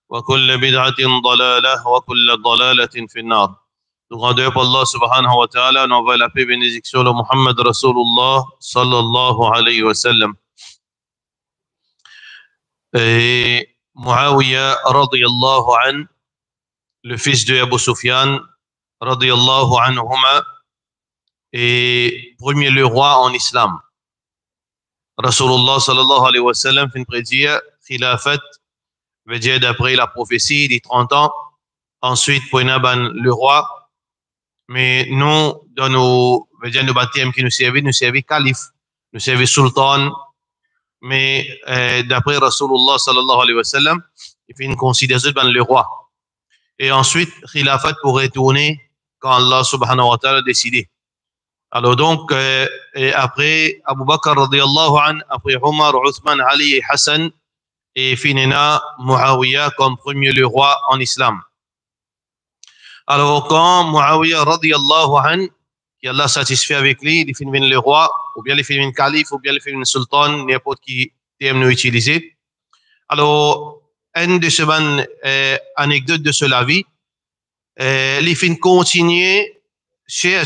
وكل بدعة ضلالة وكل ضلالة في النار. Nous rendons pour Allah subhanahu wa ta'ala, nous envoyons la paix et bénédiction de Muhammad Rasulullah sallallahu alayhi wa sallam. Et Muawiyah radiyallahu an, le fils de Abu Sufyan radiyallahu anhuma, est premier le roi en islam. Rasulullah sallallahu alayhi wa sallam fait une prédire khilafat, veut dire d'après la prophétie, dit 30 ans. Ensuite, pour le roi. Mais nous, dans nos baptêmes qui nous servent calife, nous servent sultan. Mais d'après Rasulullah sallallahu alayhi wa sallam, il fait une considération dans le roi. Et ensuite, khilafat pour retourner quand Allah subhanahu wa ta'ala a décidé. Alors donc, et après Abu Bakr radiyallahu an, après Omar, Uthman, Ali et Hassan, et finina Muawiyah comme premier le roi en islam. Alors quand Muawiyah radiyallahu an, qui Allah satisfait avec lui, il finit le roi, ou bien il finit le calife, ou bien il finit le sultan, n'importe qui aime nous utiliser. Alors, une de ces anecdotes de cela vie, il finit continuer chez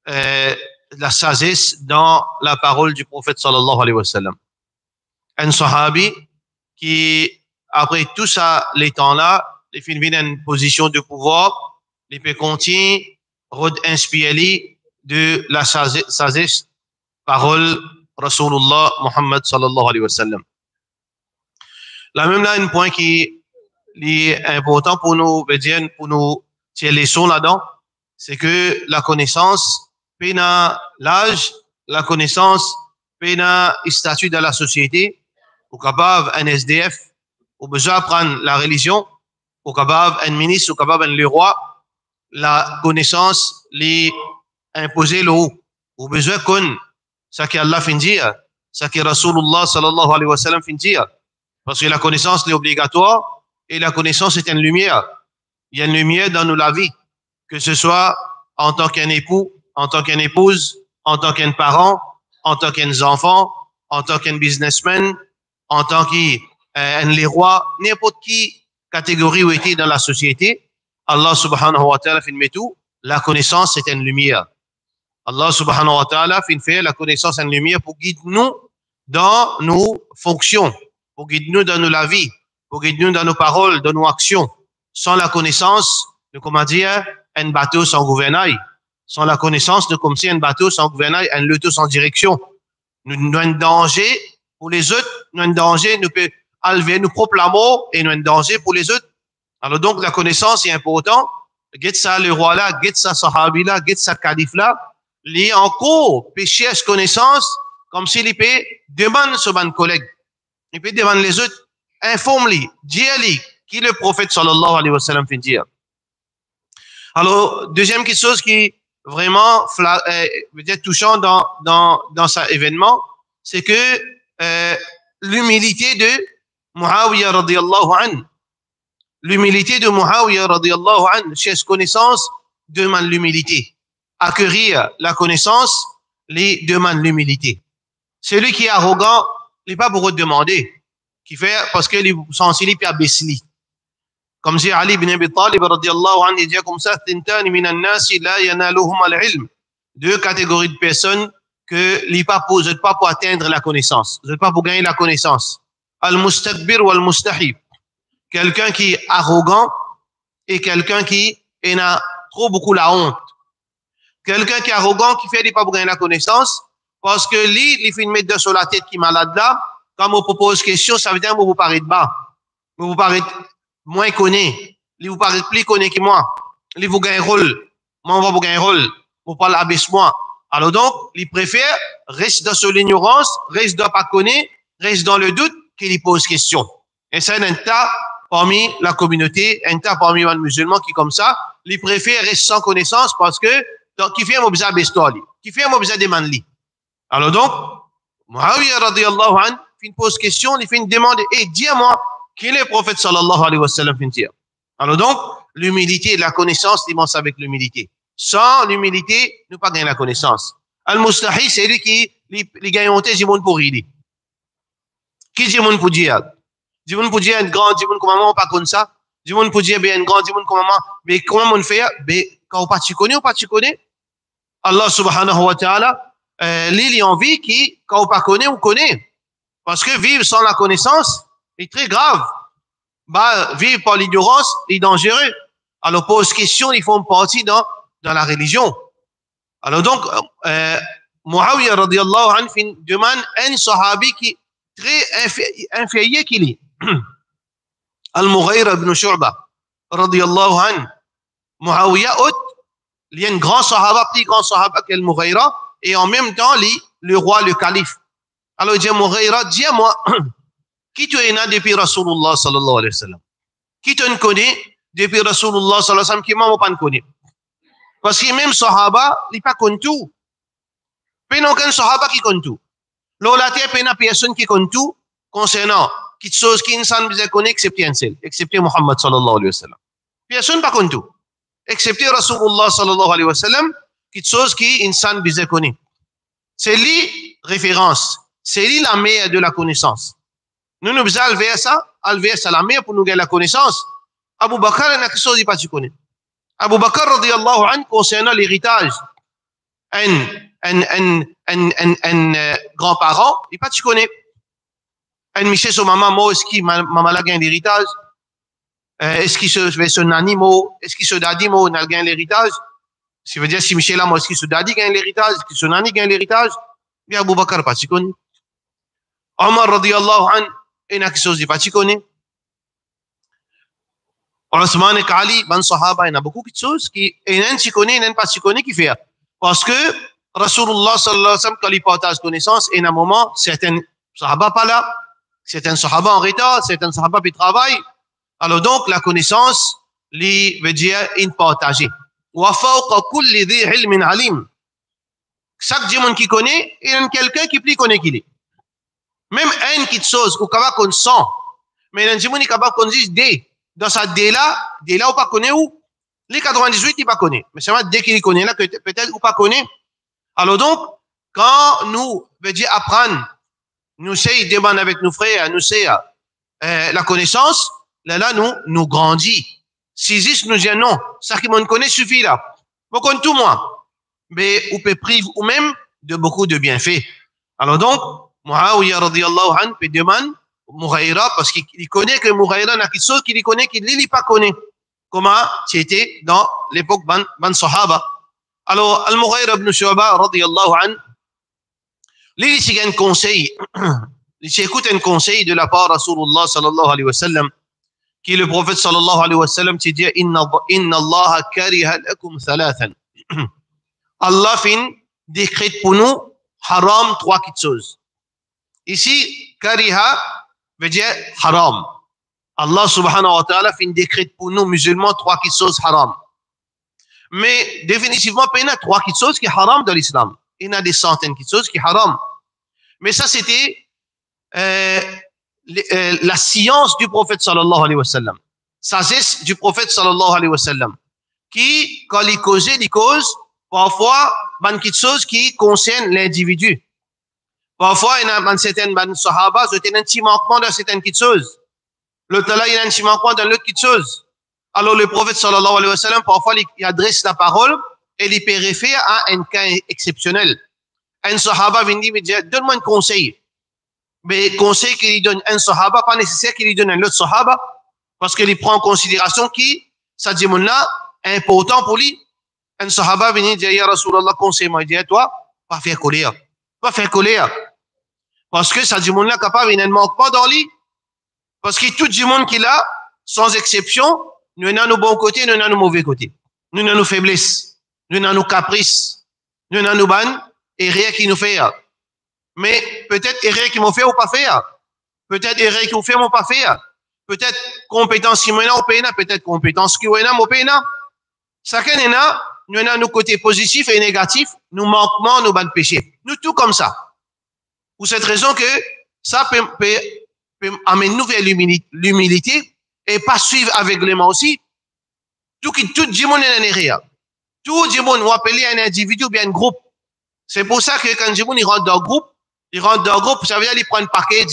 la sagesse dans la parole du prophète sallallahu alayhi wa sallam. Un sahabi qui, après tout ça, les temps-là, il finit une position de pouvoir, il peut continuer à inspirer de la sagesse, parole Rasulullah Muhammad sallallahu alayhi wa sallam. Là même là, un point qui est important pour nous tirer les leçons là-dedans, c'est que la connaissance, pena l'âge, la connaissance, pena statut dans la société, ou capable un SDF, ou besoin prendre la religion, ou capable un ministre, ou capable le roi, la connaissance les imposer le haut, ou besoin qu'on ça qu'Allah fin dire, ça que Rasulullah sallallahu alayhi wa sallam fin dire, parce que la connaissance est obligatoire et la connaissance est une lumière. Il y a une lumière dans la vie, que ce soit en tant qu'un époux, en tant qu'une épouse, en tant qu'un parent, en tant qu'un enfant, en tant qu'un businessman, en tant qu'un roi, n'importe qui catégorie où était dans la société, Allah subhanahu wa ta'ala fait tout, la connaissance c'est une lumière. Allah subhanahu wa ta'ala fait la connaissance une lumière pour guider nous dans nos fonctions, pour guider nous dans la vie, pour guider nous dans nos paroles, dans nos actions. Sans la connaissance, comment dire, un bateau sans gouvernail. Sans la connaissance, nous comme si un bateau sans gouvernail, un loto sans direction. Nous avons un danger pour les autres, nous avons un danger, nous peut enlever nos propres amours et nous avons un danger pour les autres. Alors donc, la connaissance est importante. Get ça le roi là, get ça sahabi là, get ça calife là. Les en cours, pécher à connaissance, comme s'il peut demander sur un collègue. Il peut demander les autres, informe-les, dis-les, qui le prophète sallallahu alayhi wa sallam fait dire. Alors, deuxième chose qui vraiment veut dire touchant dans cet événement, c'est que l'humilité de Muawiyah radiyallahu an. L'humilité de Muawiyah radiyallahu an, chez connaissance, demande l'humilité. Acquérir la connaissance, les demande l'humilité. Celui qui est arrogant, il n'est pas pour demander. Qui fait, parce qu'il est censé lui abaisser. Comme si Ali ibn Abi Talib radiyallahu anhu il dit comme ça, tintani minan nasi la yanaluhum al-ilm. Deux catégories de personnes que les pas pour atteindre la connaissance, vous n'êtes pas pour gagner la connaissance. Al-mustakbir ou al-mustahib. Quelqu'un qui est arrogant et quelqu'un qui a trop beaucoup la honte. Quelqu'un qui est arrogant qui fait des pas pour gagner la connaissance parce que lui, il fait une mettre sur la tête qui est malade là. Quand on propose question, ça veut dire que vous paraît bas. Vous paraît moins connu. Il vous paraît plus connu que moi. Il vous gagne un rôle. Moi, on va vous gagner un rôle. Vous parlez abaisse moi. Alors donc, il préfère rester dans son ignorance, reste dans pas connaître, reste dans le doute qu'il pose question. Et c'est un tas parmi la communauté, un tas parmi les musulmans qui comme ça, il préfère rester sans connaissance parce que donc, qui fait un objet d'histoire, qui fait un objet de manli. Alors donc, Muawiyah radiyallahu anhu, il pose question, il fait une demande, et dis-moi, qui est le prophète sallallahu alayhi wa sallam fin dire. Alors donc, l'humilité, la connaissance, il commence avec l'humilité. Sans l'humilité, nous pas gagner la connaissance. Al-Mustahi, c'est lui qui, les gagne honte, c'est monde pour rider. Qui dit monde pour dire? Dis-moi pour dire un grand, dis-moi comment on pas comme ça. Dis-moi pour dire un grand, dis-moi comment on fait, quand on pas tu connais ou pas tu connais. Allah subhanahu wa ta'ala, l'île en vie qui, quand on pas connaît, on connaît. Parce que vivre sans la connaissance est très grave. Bah, vivre par l'ignorance est dangereux. Alors, pose question, ils font partie dans la religion. Alors donc, Muawiyah radiallahu anhu demande un sahabi qui très inférieur qu'il est. Al-Mughayra ibn Shu'ba radiallahu anhu. Muawiyah il y a un grand sahaba, plus grand sahaba qu'Al-Mughayra, et en même temps, le roi, le calife. Alors il dit Mughayra, dis-moi, qui tu es né depuis Rasulullah sallallahu alayhi wa sallam? Qui te connaît depuis Rasulullah sallallahu alayhi wa sallam, qui m'a pas connu? Parce que même sahaba, il n'est pas connu tout. Il n'y a aucun sahaba qui connaît tout. Lola, il n'y a personne qui connaît tout concernant quelque chose qui insan ne connaît excepté un seul, excepté Muhammad sallallahu alayhi wa sallam. Personne pas connaît tout. Excepté Rasulullah sallallahu alayhi wa sallam, quelque chose qui insan ne connaît. C'est lui référence. C'est lui la meilleure de la connaissance. Nous nous faisons alver ça la meilleure pour nous gagner la connaissance. Abu Bakr, il y a quelque chose que tu connais. Abu Bakr, radiyallahu anhu, concernant l'héritage, un grand-parent, il pas tu connais. Un Michel, son maman, moi, est-ce qu'il maman a gagné l'héritage? Est-ce qu'il se fait son animal? Est-ce qu'il se dadi, moi, n'a gagné l'héritage? Ça veut dire, si Michel là, moi, est-ce qu'il se dadi gagne l'héritage? Est-ce qu'il se nani gagne l'héritage? Bien, Abu Bakr, pas tu connais. Omar, radiyallahu anhu, il y a quelque chose que pas tu connais. Osman et Ali, ben sahaba, il y a beaucoup de choses qui, il y en a qui connaît, il y en a pas qui connaît qui fait. Parce que Rasulullah sallallahu alayhi wa sallam, quand il partage connaissance, et à un moment, certains sahaba pas là, certains sahaba en retard, certains sahaba qui travaillent. Alors donc, la connaissance, li veut dire une partagée. Wa fawqa kulli dhi ilmin alim. Chaque diamant qui connaît, il y a quelqu'un qui plus connaît qu'il est. Même une petite chose, ou capable qu'on sent, mais il y a un diamant qui est capable qu'on dise D. Dans sa D là, ou pas connaît où? Les 98, il pas connaît. Mais c'est vrai, dès qu'il connaît là, que peut-être ou pas connaît. Alors donc, quand nous, veut dire apprendre, nous essayons de demander avec nos frères, nous essayons la connaissance, là, nous grandit. Si juste nous dit non, ça qui m'en connaît suffit là. Vous connaissez tout moi. Mais on peut priver ou même de beaucoup de bienfaits. Alors donc, Muawiyah radiyallahu anhu peut demander Mughayra, parce qu'il connaît que Mughayra n'a quelque chose qu'il connaît qu'il ne pas connaît. Comment c'était dans l'époque ban Sahaba. Alors, Al-Mughayra ibn Shu'ba radiyallahu anhu, lui, il a un conseil, il écoute un conseil de la part de Rasulullah sallallahu alayhi wa sallam, qui est le prophète sallallahu alayhi wa sallam, qui dit Inna Allah kariha lakum thalathan. Allah fin décrète pour nous haram trois petites choses. Ici, kariha veut dire haram. Allah subhanahu wa ta'ala fin décrète pour nous musulmans trois petites choses haram. Mais définitivement, il y a trois petites choses qui sont haram dans l'islam. Il y a des centaines de choses qui sont haram. Mais ça, c'était la science du prophète sallallahu alayhi wa sallam. Sagesse du prophète sallallahu alayhi wa sallam. Qui, quand il cause, parfois, il y a des choses qui concernent l'individu. Parfois, il y a certaines sahaba, il y a un petit manquement dans certaines petites choses. L'autre là, il y a un petit manquement dans l'autre petite chose. Alors, le prophète sallallahu alayhi wa sallam, parfois, il adresse la parole et il peut référer à un cas exceptionnel. Un sahaba vient dire, donne-moi un conseil. Mais conseil qu'il donne un sahaba, pas nécessaire qu'il donne un autre sahaba, parce qu'il prend en considération qui, ça dit là, important pour lui. Un sahaba vient dire, ya Rasulallah, conseille-moi. Il dit, toi, pas faire colère. Pas faire colère. Parce que ça dit là, capable, il ne manque pas dans lui. Parce que tout le monde qui l'a, sans exception, nous avons nos bons côtés, nous avons nos mauvais côtés. Nous avons nos faiblesses, nous avons nos caprices, nous avons nos bannes, et rien qui nous fait. Mais peut-être erreur qui m'ont fait ou pas faire. Peut-être erreur qui m'ont fait ou pas faire. Peut-être compétence qui m'ont fait ou pas, peut-être compétence qui m'ont fait ou pas. Chacun est là, nous avons nos côtés positifs et négatifs, nos manquements, nos bas péchés. Nous tout comme ça. Pour cette raison que ça peut amener nous vers l'humilité et pas suivre aveuglément aussi. Tout le monde est en erreur. Tout le monde, on appelle un individu ou bien un groupe. C'est pour ça que quand le monde rentre dans le groupe, ça veut dire qu'il prend un paquet,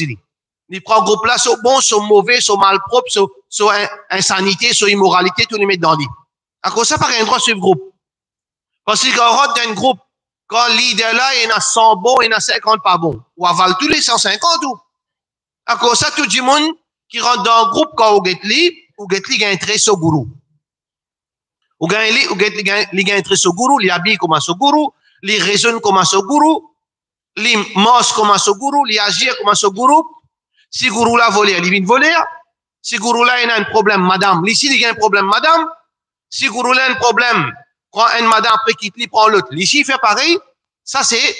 Il prend groupe là, soit bon, soit mauvais, soit malpropre, soit insanité, soit immoralité, tout les met dans lui. À cause ça, pas un droit sur le groupe. Parce que quand on rentre dans un groupe, quand le leader là, il y en a 100 bons, il y en a 50 pas bons. Ou avale tous les 150 ou. À cause ça, tout le monde qui rentre dans un groupe quand on get li gagne très sur gourou. Ou gagne li gagne très sur gourou, li habille comme un gourou, li raisonne comme un gourou, li mange comme un gourou, li agit comme un gourou. Si gourou là volé, il vient voler. Si gourou là il a un problème, madame, ici il a un problème, madame. Si gourou là a un problème, prend une madame après quitte lui, prend l'autre. Ici il fait pareil. Ça c'est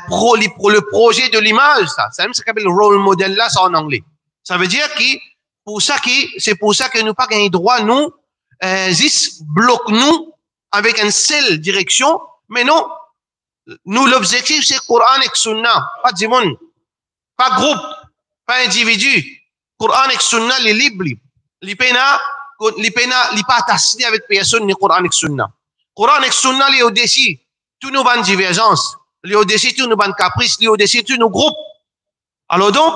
pour le projet de l'image, ça. Ça même ça s'appelle le role model là, ça en anglais. Ça veut dire c'est pour ça que nous pas gagné droit, nous, bloque nous avec une seule direction, mais non, nous l'objectif c'est Coran et Sunna, pas du monde, pas groupe, pas individu. Coran et Sunna, les libres, les pena, pas attaché avec personne ni Coran et Sunna. Coran et Sunna, les au-dessus, tous nos bandes divergences, les au-dessus, tous nos bandes caprices, les au-dessus, tous nos groupes. Alors donc,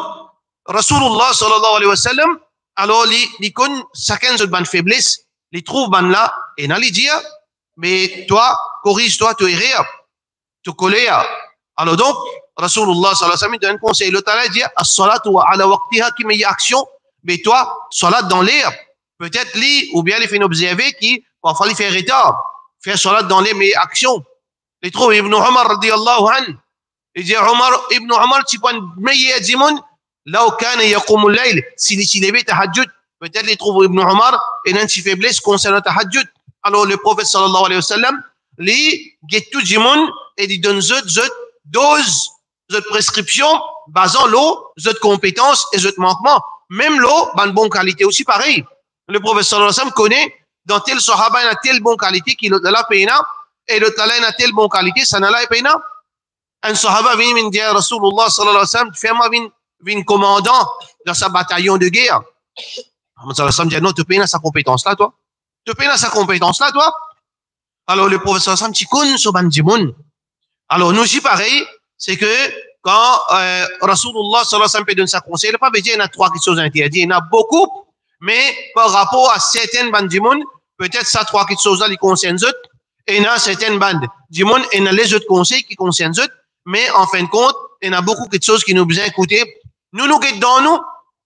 Rasulullah sallallahu alayhi wa sallam, alors les con chacun de bonne faiblesse, les trouve ban là et n'a les dire mais toi corrige-toi tu erreur tu colère. Alors donc Rasulullah sallallahu alayhi wa sallam donne un conseil, le Ta'ala dit as-salatu ala waqtiha qui met action, mais toi salat dans l'air peut-être li ou bien les fait observer qui parfois il fait retard faire salat dans les mais action. Les trouve Ibn Umar radiyallahu anhu, il dit Ibn Umar tu prends meilleur du monde là où كان يقوم الليل s'il levait tahajjud, peut-être les trouve Ibn Umar et une faiblesse concernant tahajjud. Alors le prophète sallallahu alayhi wa sallam lui guette tout le monde et lui donne dose de prescription basant l'eau de compétences et de manquements, même l'eau de bonne qualité aussi pareil. Le prophète sallallahu alayhi wa sallam connaît dans tel sahaba il a telle bonne qualité qu'il a la peine et le talent il a telle bonne qualité ça n'a la peine. Un sahaba vient me dire Rasulullah sallallahu alayhi wa sallam fais-moi vin commandant dans sa bataillon de guerre. Muhammad sallallahu alayhi wa sallam dit non, tu payes sa compétence là, toi. Tu payes sa compétence là, toi. Alors le prophète sallallahu alayhi wa sallam, tu connais ce bandimoun. Alors nous aussi pareil, c'est que quand Rasulullah sallallahu alayhi wa sallam donne sa conseil, il n'a pas dit il y a 3 choses interdites, il y en a beaucoup, mais par rapport à certaines bandimoun, peut-être ça 3 choses là, ils concernent eux, et il y a certaines bandes d'imoun, et il y a les autres conseils qui concernent eux, mais en fin de compte, il y a beaucoup de choses qui nous besoin d'écouter. Nous guettons dans nous.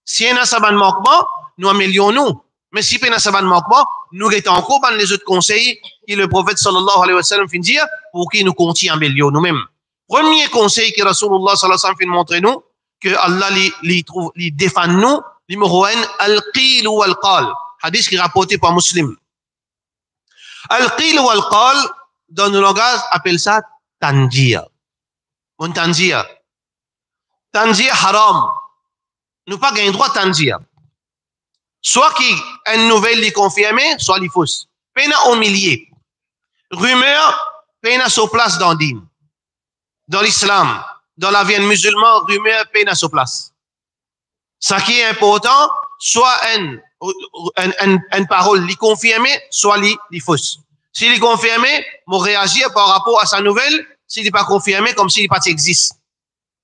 Si il y a un manquement, nous améliorons-nous. Mais si il y a un manquement, nous guettons encore dans les autres conseils que le prophète sallallahu alayhi wa sallam fait dire pour qu'il nous continue à améliorer nous-mêmes. Premier conseil que Rasulullah sallallahu alayhi wa sallam fait montrer nous, que Allah les défend nous, numéro 1, al-qil ou al-qal. Hadith qui est rapporté par Muslim. Al-qil ou al-qal, dans le langage, appelle ça tanjir. On tanjir. Tanjir haram. Nous pas gagné droit tanjir. Soit qui une nouvelle est confirmée, soit les fausses. Peine au milieu. Rumeur, peine à sa place dans l'islam. Dans l'islam, dans la vie musulmane, rumeur, peine à sa place. Ce qui est important, soit une parole li confirmée, soit li fausse. S'il est confirmé, on réagit par rapport à sa nouvelle. S'il n'est pas confirmé, comme s'il pas existe.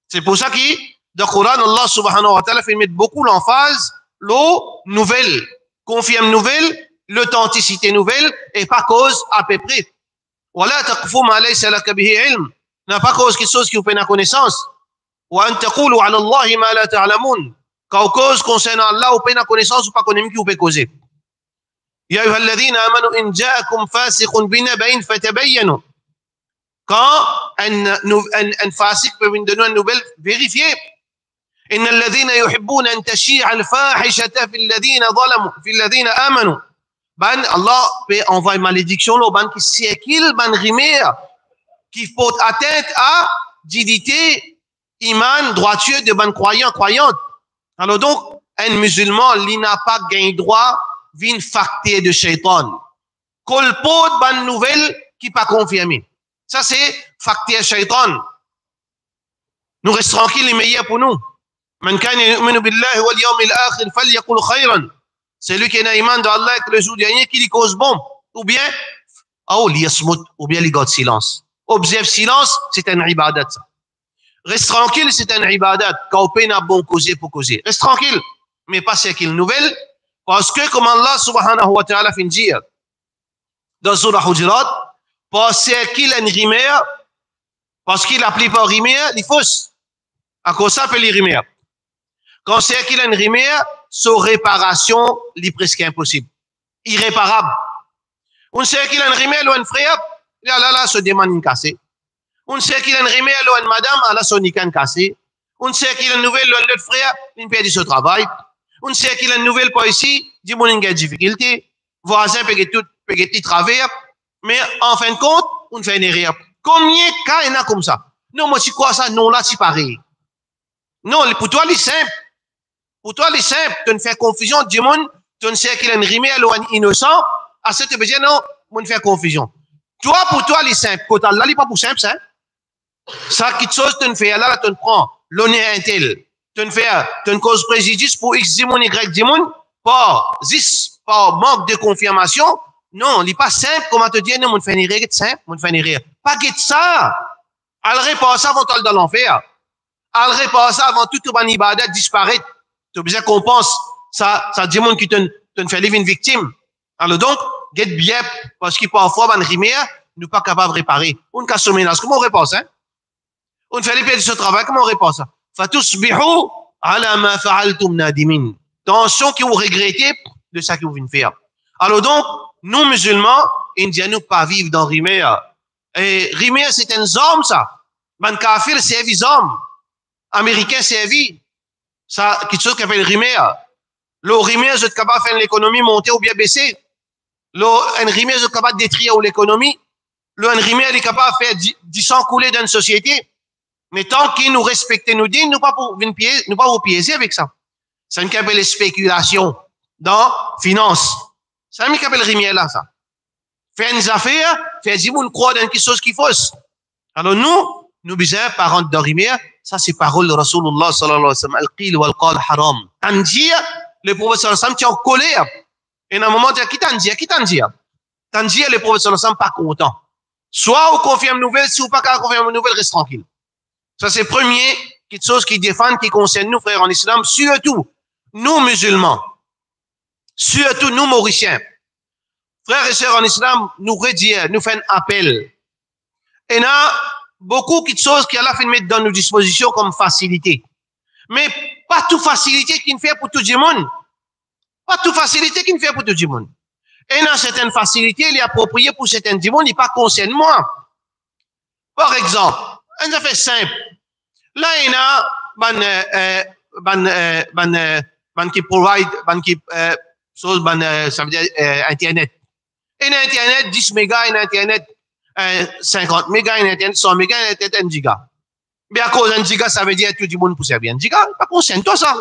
C'est pour ça que dans le Coran, Allah subhanahu wa ta'ala fait mettre beaucoup l'emphase, l'eau nouvelle, confirme nouvelle, l'authenticité nouvelle, et pas cause à peu près. Wala taqfu ma laysa laka bihi ilm. N'a pas cause quelque chose qui vous fait la connaissance. Wa an taqulu ala Allah ma la ta'lamun. Quand cause concernant Allah, vous fait la connaissance ou pas connaître qui vous peut causer. Ya ayyuhalladhina amanu in ja'akum fasiqun binaba'in fatabayyanu. Quand un fasiq peut venir donner une nouvelle, vérifiez. إن الذين يحبون أن تشيع الفاحشة في الذين ظلموا في الذين آمنوا. Ben Allah peut envoyer malédiction là, ben qui circule, ben rimer, qui porte atteinte à dignité, iman, droiture de ben croyantes. Alors donc, un musulman, il n'a pas gagné droit d'une facteur de shaitan. Qu'il porte ben nouvelle qui pas confirmée. Ça c'est facteur shaitan. Nous restons tranquilles, les meilleurs pour nous. Man kana yu'minu billahi wal yawmil akhir falyaqul khayran. Celui qui a iman de Allah et le jour dernier qui lui cause bon, ou bien liyasmut, ou bien il garde silence. Observe silence, c'est un ibadat. Reste tranquille, c'est un ibadat. Quand on a bon causer pour causer. Reste tranquille. Mais pas c'est qu'il nouvelle. Parce que, comme Allah subhanahu wa ta'ala fait dire, dans Surah Hujurat, parce qu'il a une rimer, parce qu'il applique pas rimer, il fausse. À cause ça, peut les rimer. Quand c'est qu'il a une rimer, sa réparation, il est presque impossible. Irréparable. On sait qu'il a une rimer, ou un frère, là, se demande une cassée. On sait qu'il a une rimer, ou une madame, là, son nican cassé. On sait qu'il a une nouvelle, ou un autre frère, il perd son travail. On sait qu'il a une nouvelle pas ici, dit mon une difficulté. Voisin peut tout travers. Mais en fin de compte, on fait une erreur. Combien de cas il y en a comme ça? Non, moi, c'est quoi ça? Non, là, c'est pareil. Non, pour toi, c'est simple. Pour toi, c'est simple. Tu ne fais confusion. Du monde, tu ne sais qu'il a une rimée à l'un innocent. À ce que tu veux dire, non, on ne fait confusion. Toi, pour toi, c'est simple. Pour toi, là, c'est pas pour simple, ça. Ça, quelque chose, tu ne fais là, tu ne prends. L'honneur intel. Tu ne fais, tu ne causes préjudice pour X dimon, Y dimon. Par manque de confirmation. Non, il n'est pas simple. Comment te dire, non, on fait une erreur simple, on fait une erreur. Pas que ça. Elle répare ça avant d'aller dans l'enfer. Elle répare ça avant toute une ibadat disparaître. Tu as besoin qu'on pense, ça dit monde qui te fait vivre une victime. Alors donc, get bien, parce que parfois, dans rivière, nous pas capable de réparer. On casse le ménage, comment on répare ça? On fait les pieds de ce travail, comment on répare ça? Fatusbihu ala ma fa'altum nadimin. Attention qui vous regrettez de ça que vous venez faire. Alors donc, nous musulmans, indiens, nous pas vivre dans rivière. Et rivière, c'est un homme, ça. Ben kafir, c'est des hommes. Américain, c'est vie. Ça, quelque chose qu'on appelle rivière. Le rivière, c'est capable de faire l'économie monter ou bien baisser. Un rivière, c'est capable de détruire l'économie. Un rivière est capable de faire 10 ans couler dans une société. Mais tant qu'ils nous respectent, nous disent, nous pas vous piéger avec ça. C'est une appelle spéculation dans finance. C'est une appelle rivière là, ça. Faire une affaire, faire dire, nous croire dans quelque chose qui est fausse. Alors nous besoin, parents de rivière, ça c'est parole de Rasulullah sallallahu alayhi wa sallam. Al-qil wal-qal haram. T'en dis, le prophète sallallahu alayhi wa sallam, tu es en colère. Et à un moment, tu dis, qui t'en dit? T'en dis, le prophète sallallahu alayhi wa sallam, pas content. Soit on confirme nouvelle, si on pas confirme nouvelle, reste tranquille. Ça c'est premier, quelque chose qui défend, qui concerne nous, frères en islam, surtout nous musulmans, surtout nous mauriciens. Frères et sœurs en islam, nous redire, nous fait un appel. Et là, beaucoup de choses qu'Allah fait mettre dans nos dispositions comme facilité. Mais pas toute facilité qu'il fait pour tout le monde. Pas toute facilité qu'il fait pour tout le monde. Et dans certaines facilités, il est approprié pour certains du monde, il pas concerne moi. Par exemple, un affaire simple. Là, il y a qui provide, ça veut dire Internet. Et Internet, 10 mégas, et Internet, 50 mégas, et Internet, 100 mégas, et Internet, 1 giga. Mais à cause d'un giga, ça veut dire tout le monde pour servir 1 giga. Pas concerne toi, ça.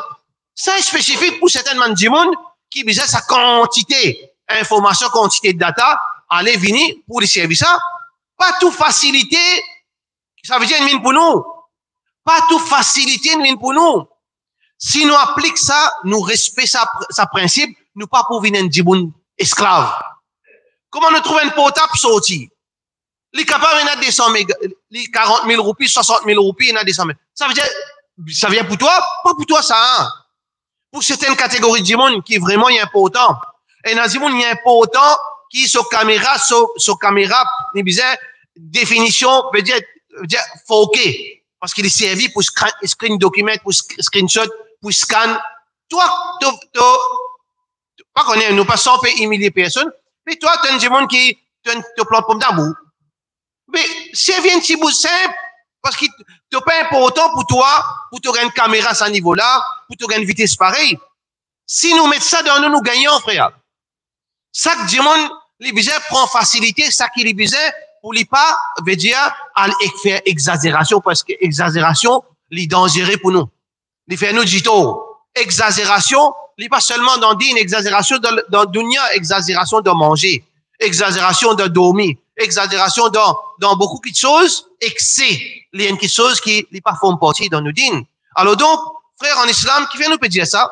C'est spécifique pour certains du monde qui besoin sa quantité, information, quantité de data, aller venir pour les services. Ça. Pas tout facilité, ça veut dire une mine pour nous. Pas tout facilité, une mine pour nous. Si nous appliquons ça, nous respectons sa principe, nous pas pour venir un monde esclave. Comment nous trouvons un potable sorti? Les capables, il y a des 100 mégas, les 40 000 roupies, 60 000 roupies, il y a des 100 000. Ça veut dire, ça vient pour toi? Pas pour toi, ça, hein? Pour certaines catégories de monde qui est vraiment important. Et dans le monde, il y a important qui, sur caméra, il y a définition, veut dire, 4K. Parce qu'il est servi pour screen document, pour screenshot, pour scan. Toi, pas qu'on est, nous passons pour humilier personne, mais toi, tu as un monde qui te plante comme d'abord. Mais c'est un petit bout simple, parce que c'est pas important pour toi, pour te gagner une caméra à ce niveau-là, pour te gagner une vitesse pareille. Si nous mettons ça dans nous, nous gagnons, frère. Ça que monde, les besoins prend facilité, ça qui les besoins, pour les pas, veut dire, à faire exagération, parce que exagération, les dangereux pour nous. Les faire nous digitaux. Exagération, les pas seulement dans une exagération dans dunya, exagération de manger, exagération de dormir, exagération dans beaucoup de choses, excès. Il y a quelque chose qui n'est pas font partie dans nos dînes. Alors donc, frère en islam, qui vient nous dire ça?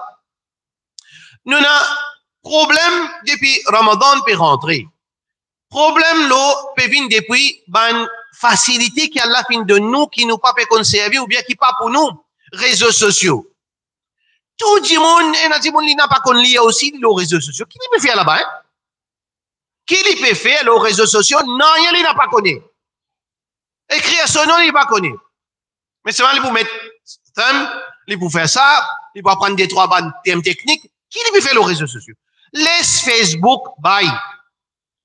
Nous avons problème depuis Ramadan peut rentrer. Problème là peut venir depuis facilité qu'Allah fin de nous, qui nous pas peut conserver, ou bien qui pas pour nous, réseaux sociaux. Tout le monde, et il n'a pas connu aussi les réseaux sociaux. Qui peut faire là-bas? Hein? Qui peut faire les réseaux sociaux? Non, il n'a pas connu. Écrire son nom, il n'a pas connu. Mais c'est vrai, il peut mettre thumb, il peut faire ça, il peut prendre des trois thèmes techniques. Qui peut faire les réseaux sociaux? Laisse Facebook, bye.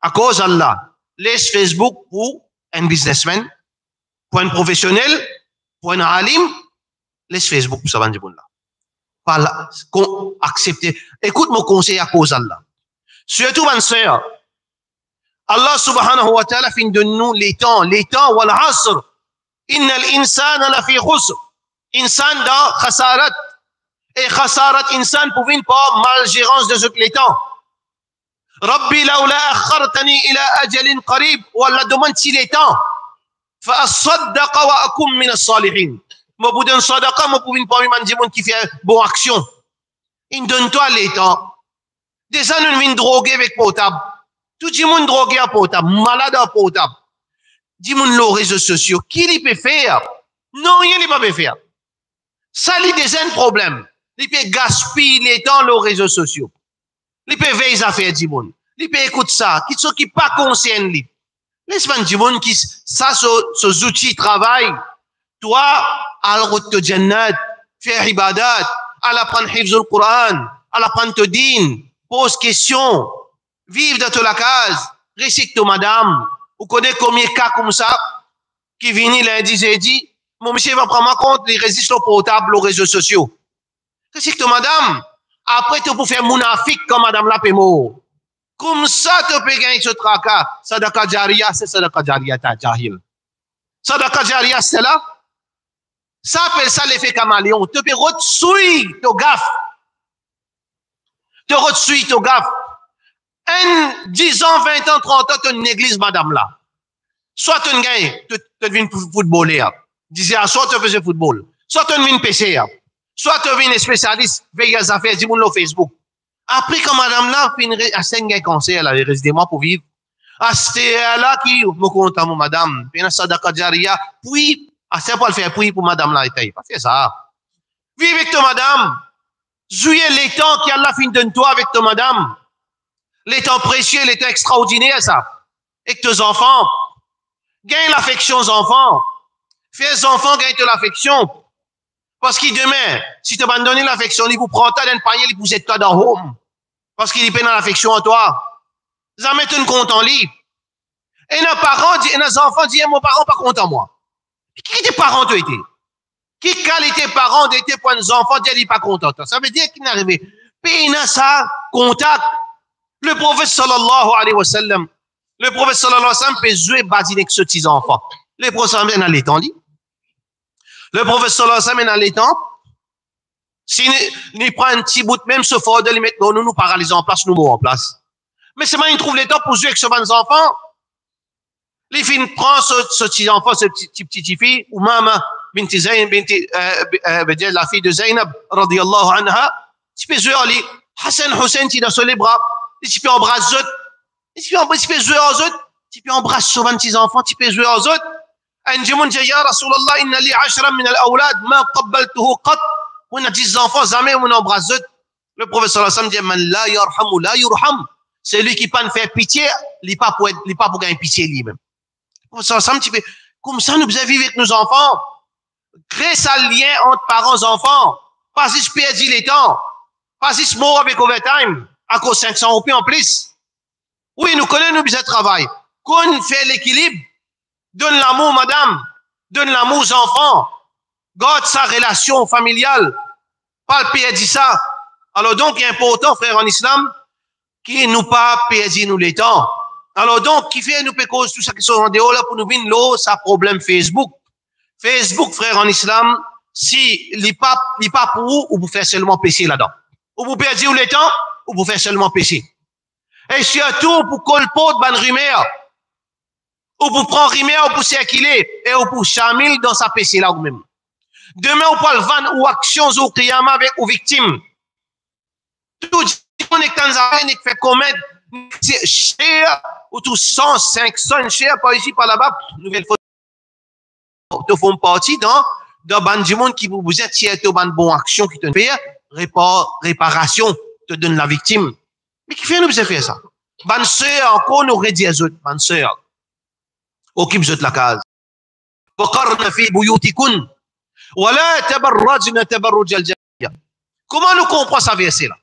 À cause d'Allah. Laisse Facebook pour un businessman, pour un professionnel, pour un alim. Laisse Facebook pour ça, va dire là. Pas là, accepter. Écoute mon conseil à cause d'Allah. Surtout, ma soeur, Allah subhanahu wa ta'ala fin de nous les temps, wal asr. Inna l'insan la fi khusr. Insan da khasarat. Et khasarat insan pouvait pas malgérance de les temps. Rabbi laula akhartani ila ajalin qarib. Wallah demande si les temps. Fa as-saddaqa wa akum min as-salihin. Moi, pour donner sadaqa, moi, pour une parmi des gens qui fait bonne action. Il donne-toi les temps. Des gens, nous viennent droguer avec potable. Tout le monde drogué à potable, malade à potable. Dis-moi, les réseaux sociaux, qui les peut faire? Non, rien ne peut faire. Ça, il y a un problème. Il peut gaspiller les temps, les réseaux sociaux. Il peut veiller à faire du monde. Il peut écouter ça. Qui sont qui pas conscient, laisse-moi dire monde qui, ça, ces outils travaillent. Toi, à la route de Jannat, faire ibadat, à l'apprendre hifzul Qur'an, à l'apprendre te din, pose question, vive dans la case, récite madame, vous connaissez combien de cas comme ça, qui viennent lundi, jeudi, mon monsieur va prendre en compte, il résiste au portable, aux réseaux sociaux. Récite madame, après tu peux faire mounafik comme madame la pémo. Comme ça, tu peux gagner ce tracas. Sadaqa jariya, c'est sadaqa jariya, ta jahil. Sadaqa jariya, c'est là. Ça appelle ça l'effet caméléon. Tu peux retsuivre ton gaffe. Tu retsuivre ton gaffe. 10 ans, 20 ans, 30 ans, tu négliges madame là. Soit tu gagnes, tu deviens footballeur. Disais, soit tu faisais football. Soit tu deviens PC. Soit tu deviens spécialiste, veille aux affaires, dis-moi le Facebook. Après, quand madame là, finirait à 5 cancer, elle reste des mois pour vivre. À ce là qui me compte à mon madame, puis sadaqa jariya, puis, c'est pas le faire pour madame là, pas faire ça. Vive avec ton madame. Jouez les temps qu'Allah fin de toi avec ton madame. Les temps précieux, les temps extraordinaires, ça. Avec tes enfants. Gagne l'affection aux enfants. Fais aux enfants gagner de l'affection. Parce que demain, si tu abandonnes l'affection, il vous prend ta d'un panier, il vous aide toi dans home. Parce qu'il dépend de l'affection en toi. Jamais tu ne comptes en livre. Et nos parents, et nos enfants disent, mon parent pas content moi. Qui tes parents tu étais? Qui qualité parents d'étaient pour nos enfants disent pas content? Ça veut dire qu'il n'est arrivé. Puis il a ça, contact. Le prophète sallallahu alayhi wa sallam, peut jouer badine avec ce petit enfant. Le prophète sallallahu alayhi wa sallam est dans l'étang. Le prophète sallallahu alayhi wa sallam est dans l'étang. Si nous prend un petit bout, même ce fort de les mettre, nous paralysons en place, nous mourons en place. Mais c'est moi, il trouve les temps pour jouer avec ce bon enfant. Les filles prennent ce petit enfant, ce petit fille, ou maman, binti Zayn, la fille de Zaynab, radiyallahu anha, tu peux jouer à lui, Hassan Hussein, tu es dans les bras, tu peux embrasser eux, tu peux jouer aux autres, tu peux embrasser souvent petits enfants, tu peux jouer aux autres. Un dimanche, ya Rasulallah, inna li 10 min al-awlad, ma qabbaltuhu qat. On a 10 enfants, jamais on embrasse eux. Le professeur sallallahu alayhi wa sallam dit, man la yarhamu la yurham. C'est lui qui peut faire pitié, il n'est pas pour gagner pitié lui-même. Le professeur sallallahu alayhi wa sallam dit, comme ça, nous devons vivre avec nos enfants. Créer ça lien entre parents et enfants. Pas si je perds les temps. Pas si je mors avec overtime. À cause 500 roupies en plus. Oui, nous connaissons nos besoins de travail. Qu'on fait l'équilibre. Donne l'amour, madame. Donne l'amour aux enfants. Garde sa relation familiale. Pas le perdre ça. Alors donc, il est important, frère en islam, qui nous pas perdre nous les temps. Alors donc, qui fait nous peut cause tout ça qui sont en dehors là pour nous venir l'eau, ça problème Facebook. Facebook, frère en islam, si il n'est pas pour vous, ou vous faites seulement pécher là-dedans. Ou vous perdez les temps, ou vous faites seulement pécher. Et surtout, pour colporter de bonnes rumeurs. Ou pour prendre rumeur, ou pour circuler, et ou pour chamil dans sa péché là ou même. Demain, on parle van ou actions ou qiyama avec ou victimes. Tout le monde est fait commettre cher ou tout 100, 500 cher par ici, par là-bas, nouvelle photo. te font partie dans ban du monde qui vous êtes si tu ban bonne action qui te fait réparation te donne la victime. Mais qui fait nous faire ça? Ban sœur encore nous redit les autres, ban sœur. Occupe de la case. وقرن في بيوتكن ولا تبرجن تبرج الجاهلية. Comment nous comprenons ça verset là?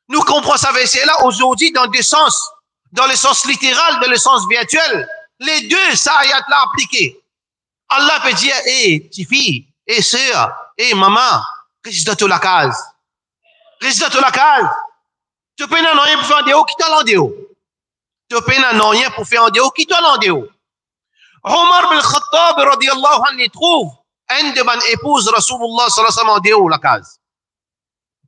Nous comprenons ça verset là aujourd'hui dans deux sens, dans le sens littéral, dans le sens virtuel. Les deux, ça ayat là appliqué. Allah peut dire, petite fille, sœur, maman, reste dans la case. Reste dans la case. Tu peux n'en rien pour faire un déo, qui t'a l'endéo. Tu peux n'en rien pour faire un déo, qui t'a l'endéo. Omar bin Khattab, radiyallahu anhu, trouve un de mon épouse, Rasulullah, sallallahu alayhi wa sallam, la case.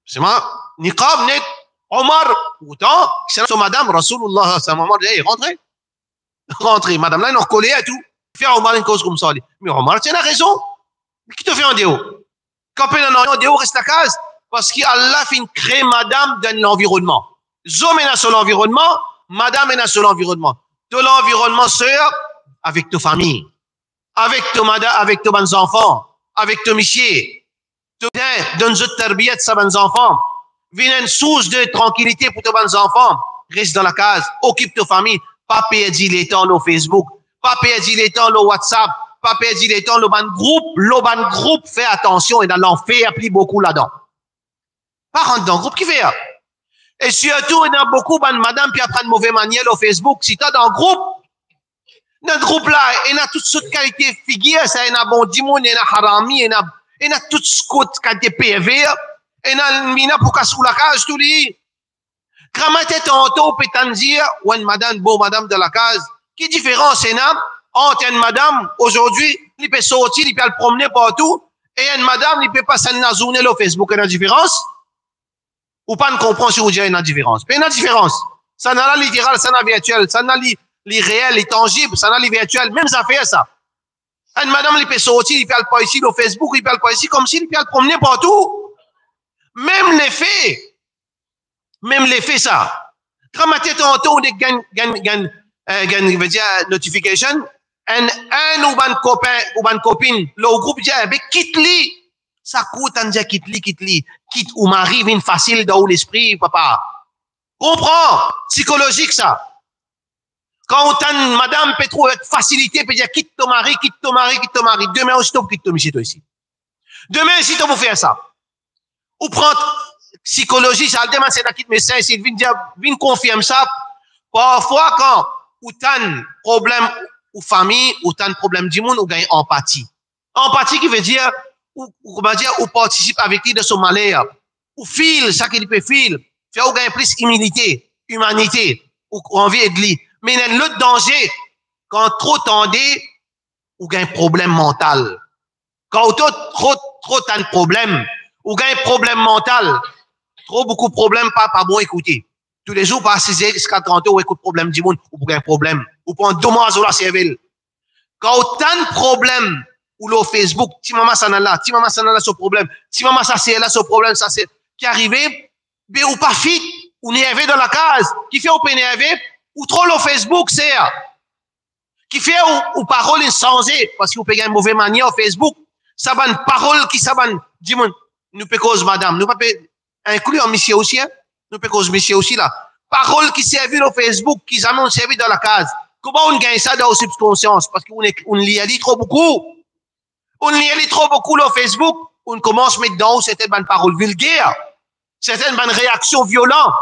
C'est moi, niqab, net, Omar, pourtant, c'est madame, Rasulullah, sallallahu alayhi wa sallam, rentrez, madame là, ils ont collé et tout. Faire Omar une cause comme ça. Mais Omar, tu as raison. Mais qui te fait un déo? Quand on a un déo, reste la case. Parce qu'Allah fait une crée madame dans l'environnement. Zom est dans son environnement, madame est dans son environnement. De l'environnement, sœur, avec ta famille, avec ta madame, avec tes bons enfants, avec tes michiers. Donne une tarbiyat à tes bons enfants. Viens une source de tranquillité pour tes bons enfants. Reste dans la case. Occupe ta famille. Pas perdre les temps au Facebook. Pas perdre les temps au WhatsApp. Pas perdre les temps au ban groupe. Le ban groupe, fais attention et dans l'enfer, applique beaucoup là-dedans. Pas rentrer dans le groupe qui fait. Et surtout, il y a beaucoup de madame qui apprennent mauvais manière au Facebook. Si tu es dans le groupe là, il y a toutes sortes de qualités figures, il y a bon dimon, il y a harami, il y a toutes sortes de qualités PV, il y a mina pour casser la cage, tout les. Grammaire tantôt, peut-on dire, ou une madame, beau madame de la case, qui différence c'est entre une madame, aujourd'hui, il peut sortir, il peut le promener partout, et une madame, il peut pas s'en zoner le Facebook, il y a une différence? Ou pas ne comprendre si vous dites une différence? Mais il y a une différence. Ça n'a pas littéral, ça n'a virtuel, ça n'a les réels, les tangibles, ça n'a les virtuels, même ça fait ça. Une madame, il peut sortir, il peut le pas ici, le Facebook, il peut le pas ici, comme s'il peut le promener partout. Même l'effet, ça. Quand ma tête en tour, il veut dire notification, un ou ban copain ou ban copine, le groupe dit, quitte-li. Ça coûte en dire quitte-li. Quitte ou mari, vient facile dans l'esprit, papa. Comprends? Psychologique, ça. Quand on madame peut trouver facilité, peut dire quitte ton mari. Demain aussi, tu quitte ton monsieur, toi ici. Demain, si tu veux faire ça. Ou prendre psychologie, ça demain c'est d'acquitter médecin, c'est vient confirmer ça. Parfois, quand ou t'as un problème ou famille, ou t'as un problème du monde, ou gagne empathie. Empathie qui veut dire, ou participe avec lui de son malheur. Ou file, ça qu'il peut file. Faire ou gagne plus humanité, ou envie de lui. Mais il y a l'autre danger, quand trop tendez, ou gagne problème mental. Quand trop t'as un problème, ou gagne problème mental, beaucoup de problèmes, pas bon écouter. Tous les jours, pas 6 jusqu'à 30 ans, ou écoute problème du monde, ou gagne problème, ou prendre dommage ou la cervelle. Quand t'as un problème, ou le Facebook, ti maman ça n'a là ce problème, ti maman ça c'est là ce problème, ça c'est, qui arrivé, mais ou pas fit, ou nervé dans la case, qui fait ou pas nervé, ou trop le Facebook, c'est, qui fait ou parole insensée, parce que vous payez une mauvaise manière au Facebook, ça va une parole qui ça va, dis-moi, nous peut cause madame, nous peut inclure un monsieur aussi, hein? Nous peut cause monsieur aussi là. Parole qui servent au Facebook, qui jamais servi dans la case. Comment on gagne ça dans le subconscience? Parce qu'on lit trop beaucoup. On lit trop beaucoup le Facebook, on commence à mettre dans certaines bonnes paroles vulgaires, certaines bonnes réactions violentes,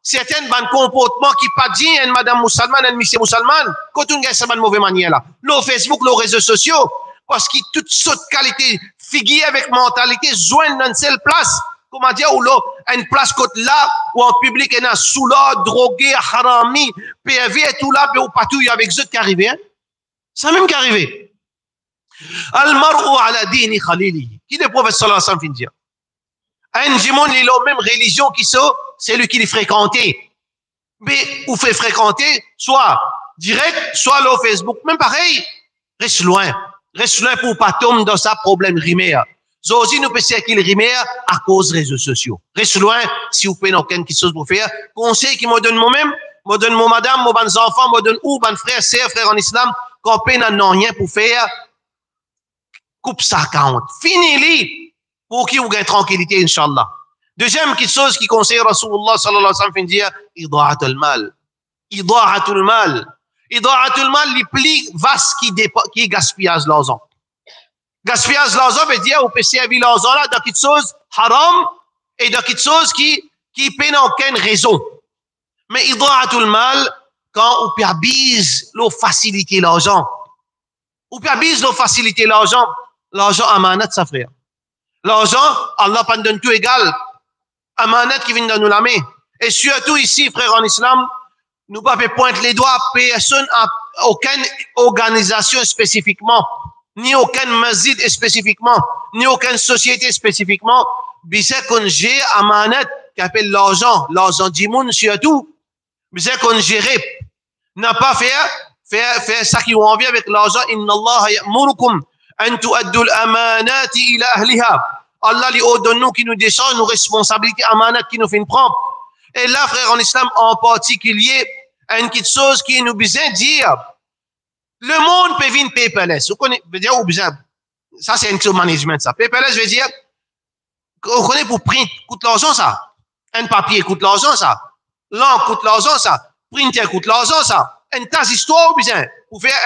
certaines bonnes comportements qui pas dit une madame musulmane, un monsieur musulman, quand on gagne ça de mauvaise manière là. Le Facebook, les réseaux sociaux, parce que toutes sortes de qualités, figures avec mentalité, joignent dans une seule place. Comment dire, ou là, une place côté là, ou en public, il y a un soula, drogué, harami, PV et tout là, mais ou pas tout, il y a avec eux qui arrivent, hein. C'est même qui arrive. Al-mar'u ala dini khalili. Qui le prophète sallallahu alayhi wa sallam dire? Un jimon, il a la même religion qui c'est lui qui les fréquentait. Mais, ou fait fréquenter, soit direct, soit là au Facebook. Même pareil, reste loin pour pas tomber dans sa problème rimer. Zosi nous peut qu'il rimer à cause des réseaux sociaux. Reste loin, si vous pouvez quelque chose pour faire. Conseil qui me donne moi-même, me donne mon madame, mon bons enfants, me donne ou mon frère, sœur, frère en islam, qu'on peine n'ont rien pour faire. coupe ça compte. Finis-les pour qu'il y ait tranquillité, Inch'Allah. Deuxième chose qui conseille Rasulullah sallallahu alayhi wa sallam, dire ida'atul mal. Ida'atul mal. Ida'atul mal, les plus vastes qui gaspillage l'argent. Gaspillage l'argent veut dire, on peut servir l'argent là dans quelque chose haram et dans quelque chose qui n'a aucune raison. Mais ida'atul mal, quand on peut abuse, l'on faciliter l'argent. On peut abuse, l'on faciliter l'argent. L'argent amanat, ça frère. L'argent, Allah pas donne tout égal. Amanat qui vient de nous la main. Et surtout ici, frère en islam, nous ne pouvons pas pointer les doigts à personne, à aucune organisation spécifiquement, ni aucun masjid spécifiquement, ni aucune société spécifiquement. Bisa qu'on gère amanat, qui appelle l'argent du monde surtout. Bisa qu'on gère, n'a pas faire ça qui ont envie avec l'argent. Inna Allah ya'murukum an tu'addu al-amanati ila ahliha. Allah lui ordonne nous qui nous décharge nos responsabilités amanat qui nous fait une prendre. Et là, frère en islam, en particulier, une petite chose qui nous besoin de dire, le monde peut venir paperless. Vous connaissez, veut dire, ça c'est un petit management, ça. Paperless veut dire, vous connaissez pour print, coûte l'argent, ça. Un papier coûte l'argent, ça. L'encre coûte l'argent, ça. Printer coûte l'argent, ça. Une tas d'histoire, besoin, pour faire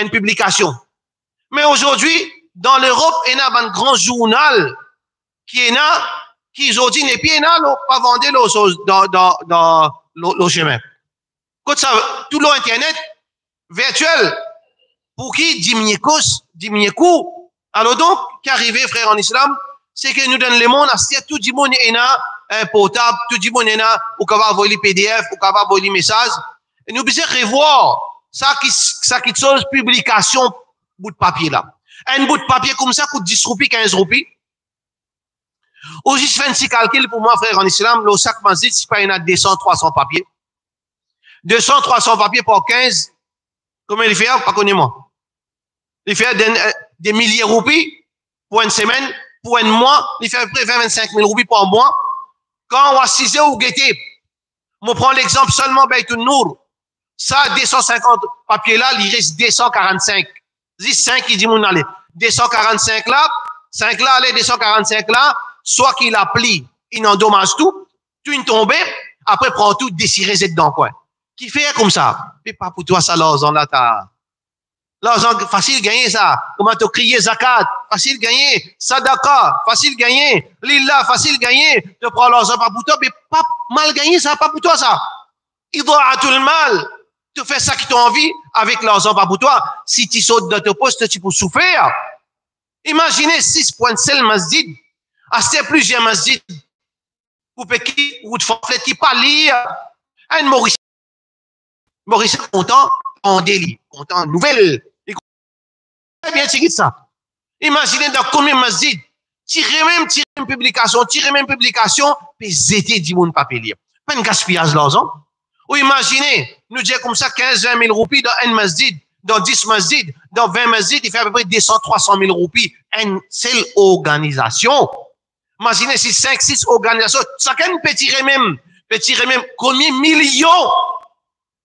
une publication. Mais aujourd'hui, dans l'Europe, il y a un grand journal qui est là, qui aujourd'hui n'est plus là, pas vendre les choses dans le chemin. Quand ça, tout l'internet virtuel, pour qui diminuer coût. Alors donc, qu'arriver, frère en islam, c'est que nous donne le monde, tout le monde est là, un portable, tout le monde est là, ou qu'on va envoyer les PDF, ou qu'on va envoyer les messages. Et nous besoin revoir ça qui chose, publication, bout de papier là. Un bout de papier comme ça coûte 10 roupies, 15 roupies. Ou juste 26 calculs pour moi, frère en islam, le sac masjid, c'est pas, il y en a 200, 300 papiers. 200, 300 papiers pour 15. Combien il fait? Pas connu moi. Il fait des milliers de roupies pour une semaine, pour un mois. Il fait à peu près 20, 25 000 roupies par mois. Quand on va 6 heures ou guetter, on prend l'exemple seulement Baytul Nour. Ça, 250 papiers là, il reste 245. 5 qui dit mon allez. 245 là, 5 là, allez, 245 là, soit qu'il applique, il endommage tout une tombée, après prend tout, déchiré, c'est dedans, quoi. Qui fait comme ça? Mais pas pour toi, ça, l'argent là, l'argent, facile gagner ça. Comment te crier zakat? Facile gagner. Sadaka, facile gagner. Lillah, facile gagner. Tu prends l'argent pas pour toi, mais pas mal gagner ça, pas pour toi, ça. Ida'atul mal. Tu fais ça qui t'a envie avec l'argent pas pour toi. Si tu sautes de ton poste, tu peux souffrir. Imaginez 6.7 masjid. Assez plusieurs masjid. Ou de forfait qui pas lire. Un Maurice content en délit, content nouvelle. Très bien, tu ça. Imaginez dans combien de masjid. Tirez même publication, puis zété du monde pas lire. Pas un gaspillage d'argent. Ou imaginez, nous dire comme ça 15-20 000 roupies dans un masjid, dans 10 masjid, dans 20 masjid, il fait à peu près 200-300 000 roupies. Une seule organisation. Imaginez si 5-6 organisations, chacun peut tirer même combien de millions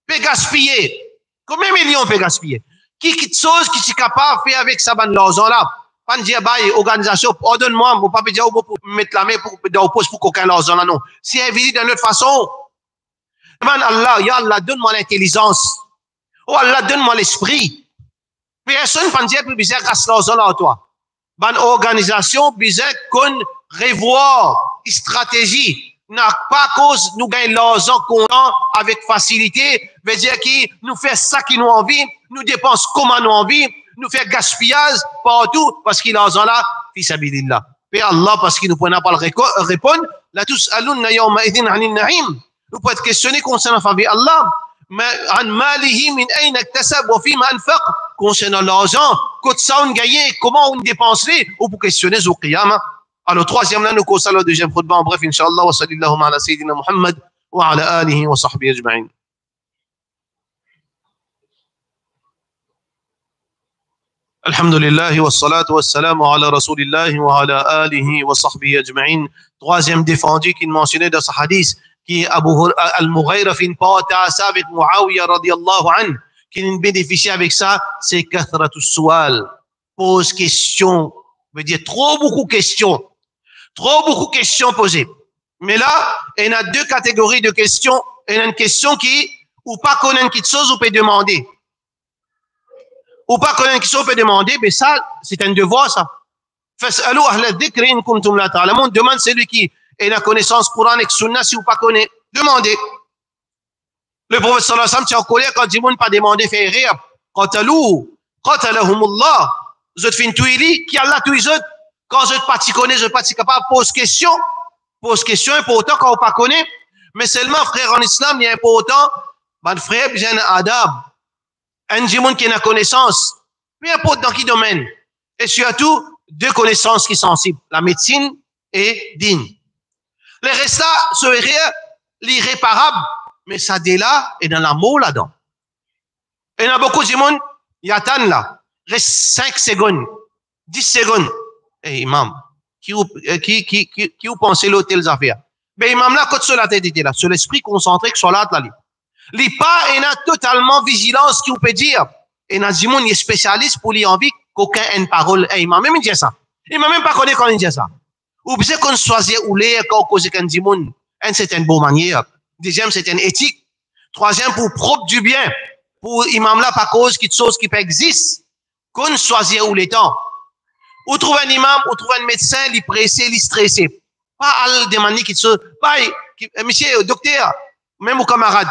peut gaspiller. Combien de millions peut gaspiller? Qui chose qui est capable de faire avec ça, l'argent là? Pas dire, bah, organisation, ordonne-moi, mon papa dit, pour mettre la main dans le poste pour qu'aucun l'argent là, non. Si elle vit d'une autre façon, demande Allah, ya Allah, donne-moi l'intelligence. Oh Allah, donne-moi l'esprit. Personne ne peut dire, puis bizarre, grâce l'argent là, toi. Bonne organisation, bizarre, qu'on revoit stratégie. N'a pas cause, nous gagnons l'argent qu'on a avec facilité, veut dire qui nous fait ça qui nous envie, nous dépense comme nous envie, nous fait gaspillage partout, parce qu'il a l'argent là, fils abilillah. Père Allah, parce qu'il nous prenait pas le répondre, la tous alunna yawma idin anin na'im. Nous pouvons être questionnés concernant faveur Allah, mais an malihi min ayna iktasab wa fima anfaq, concernant l'argent, quand ça on gagne, comment on dépense les, ou pour questionner au qiyamah. Alors, troisième là, nous concernons le deuxième khutbah. En bref, Inch'Allah, wa sallallahu ala sayyidina Muhammad wa ala alihi wa sahbihi ajma'in. Alhamdulillah wa salatu wa salam ala rasulillah wa ala alihi wa sahbihi ajma'in. Troisième défendu qu'il mentionnait dans ce hadith, qui est Abu al-Mughayra fin partage ça avec Muawiyah radiyallahu anhu, qui bénéficie avec ça, c'est kathratus sual. Pose question veut dire trop beaucoup de questions. Trop beaucoup de questions posées. Mais là, il y a deux catégories de questions. Il y a une question qui, ou pas connaître quelque chose, ou peut demander. Ou pas connaître quelque chose, ou peut demander, mais ça, c'est un devoir, ça. Fas'alou ahla dhikri in kuntum la ta'lamun. Demande celui qui a la connaissance coranique, sunna, si vous pas connaissez. Demandez. Le prophète sallallahu alayhi wa sallam, tu es en colère quand Dimoun pas demandé, fait rire. Qatalou, qatalahumullah. Vous êtes fin touili, qui Allah tous les autres. Quand vous êtes pas connaît, vous êtes pas capable, pose question. Pose question, important quand vous pas connaît. Mais seulement, frère, en islam, il y a important. Ben, frère, il y a un adab. Un Dimoun qui a la connaissance. Peu importe dans quel domaine. Et surtout, deux connaissances qui sont sensibles. La médecine et digne. Le reste là, serait l'irréparable. Mais ça, dès là, est dans l'amour là-dedans. Et il y a beaucoup de monde, il attend là. Reste 5 secondes, 10 secondes. Eh, imam, qui vous pensez l'hôtel affaires? Ben, imam là, quand sur la tête était là, sur l'esprit concentré que sur la tête là. Il pas, il a totalement vigilance qui vous peut dire. Et il y a des gens qui sont spécialistes pour lui envie qu'aucun ait une parole. Eh, imam, même il dit ça. Il m'a même pas connu quand il dit ça. Ou bien qu'on choisit ou l'air quand on cause qu'un dimon. C'est une bonne manière. Deuxième, c'est une éthique. Troisième, pour propre du bien. Pour imam là, pas cause quelque chose qui peut exister. Qu'on choisit ou les temps. Ou trouve un imam, ou trouve un médecin, il pressé, il stressé. Pas à demander quelque chose. Monsieur, docteur, même aux camarades,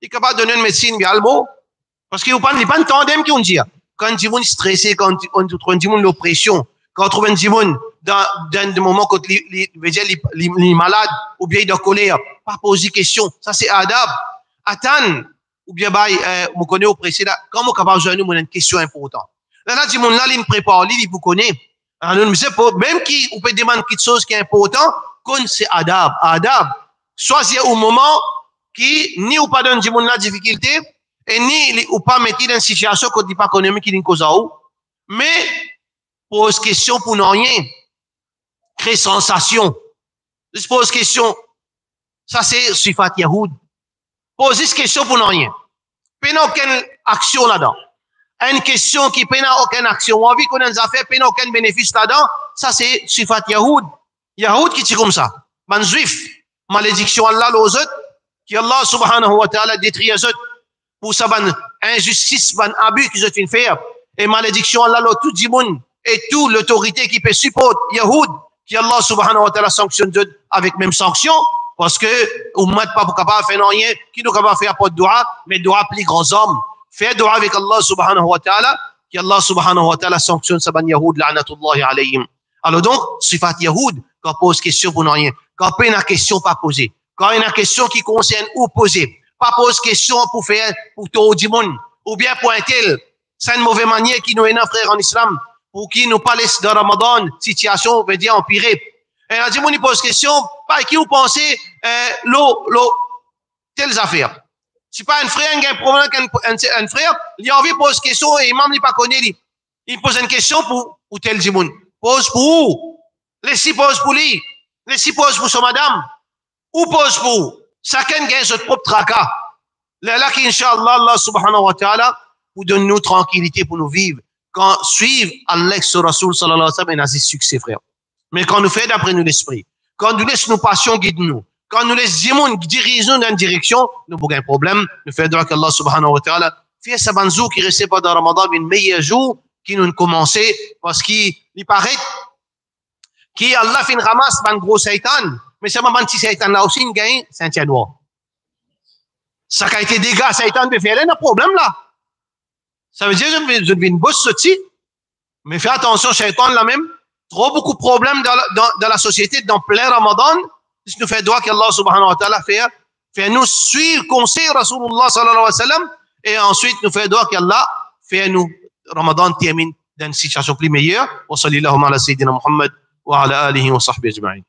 il est capable de donner une médecine, bien le mot. Parce qu'il n'y a pas de tandem qui on dit. Quand un dimon est stressé, quand on trouve un dimon l'oppression, quand on trouve un dimon dans des moments quand il est malade, ou bien il est en colère, pas poser question. Ça, c'est adab. Attends, ou bien, vous connaissez oppressé là. Quand vous capable de nous une question importante. Là, dimon là, il me prépare, il vous connaît. Alors, même qui, vous peut demander quelque chose qui est important, comme c'est adab. Adab. Choisir au moment qui, ni ou pas donne dimon la difficulté, et ni ou pas mettre dans une situation qu'on dit pas qu'on aime qui n'est cause à où. Mais, pose question pour non rien. Crée sensation. Je pose question. Ça, c'est sifat yahoud. Pose cette question pour non rien. Pas aucune action là-dedans. Une question qui n'a aucune action. On a vu qu'on a des affaires, n'a aucun bénéfice là-dedans. Ça, c'est sifat yahoud. Yahoud qui dit comme ça. Ben, juif. Malédiction Allah, aux autres. Qui Allah subhanahu wa ta'ala détruit les autres. Pour ça, ben, injustice, ben, abus qu'ils ont fait. Et malédiction Allah, tout le monde. Et toute l'autorité qui peut supporter Yahoud, qui Allah subhanahu wa ta'ala sanctionne avec même sanction, parce que, on ne met pas capable de faire rien, qui nous capable de faire pas de dua, mais dua plus grands hommes. Faire dua avec Allah subhanahu wa ta'ala, qui Allah subhanahu wa ta'ala sanctionne sa ban Yahoud, la'natullahi alayhim. Alors donc, sifat Yahoud, quand on pose question pour rien, quand on a une question pas posée, quand il y a une question qui concerne ou poser, pas pose question pour faire, pour tout le monde, ou bien pour un tel, c'est une mauvaise manière qui nous est un frère en islam, pour qui nous parle de Ramadan, situation veut dire empirer. Et on dit, on pose question, par qui vous pensez, telles affaires. Si pas un frère, il a un problème avec un frère, il a envie de poser question et l'imam n'est pas connu. Il pose une question pour tel Dimoun. Pose pour où? Laissez pose pour lui. Laissez pose pour son madame. Ou pose pour où? Chacun gagne son propre tracas. Là, qu'Inch'Allah, Allah subhanahu wa ta'ala, pour donner nous tranquillité pour nous vivre. Quand suivre Allah sur Rasoul sallallahu alayhi wa sallam, c'est succès, frère. Mais quand nous faisons d'après nous l'esprit, quand nous laissons nos passions guider nous, quand nous laissons diriger nous dans une direction, nous n'avons pas un problème. Nous faisons droit qu'Allah subhanahu wa ta'ala fait sa bonne jour qui restait pas dans Ramadan, une meilleure jour qui nous commençait parce qu'il paraît qu'Allah fait une ramasse d'un gros satan, mais c'est pas un petit satan là aussi, il gagne, c'est un tien noir. Ça a été dégâts, satan peut faire un problème là. Ça veut dire que je deviens une bosse sortie, mais fais attention, shaitan là même, trop beaucoup de problèmes dans la société, dans plein Ramadan, si nous faisons droit qu'Allah subhanahu wa ta'ala fait nous suivre conseil Rasulullah sallallahu alayhi wa sallam, et ensuite nous faisons droit qu'Allah fait nous Ramadan termine dans une situation plus meilleure. Wa sallallahu ala sayyidina Muhammad wa ala alihi wa sahbihi ajma'in.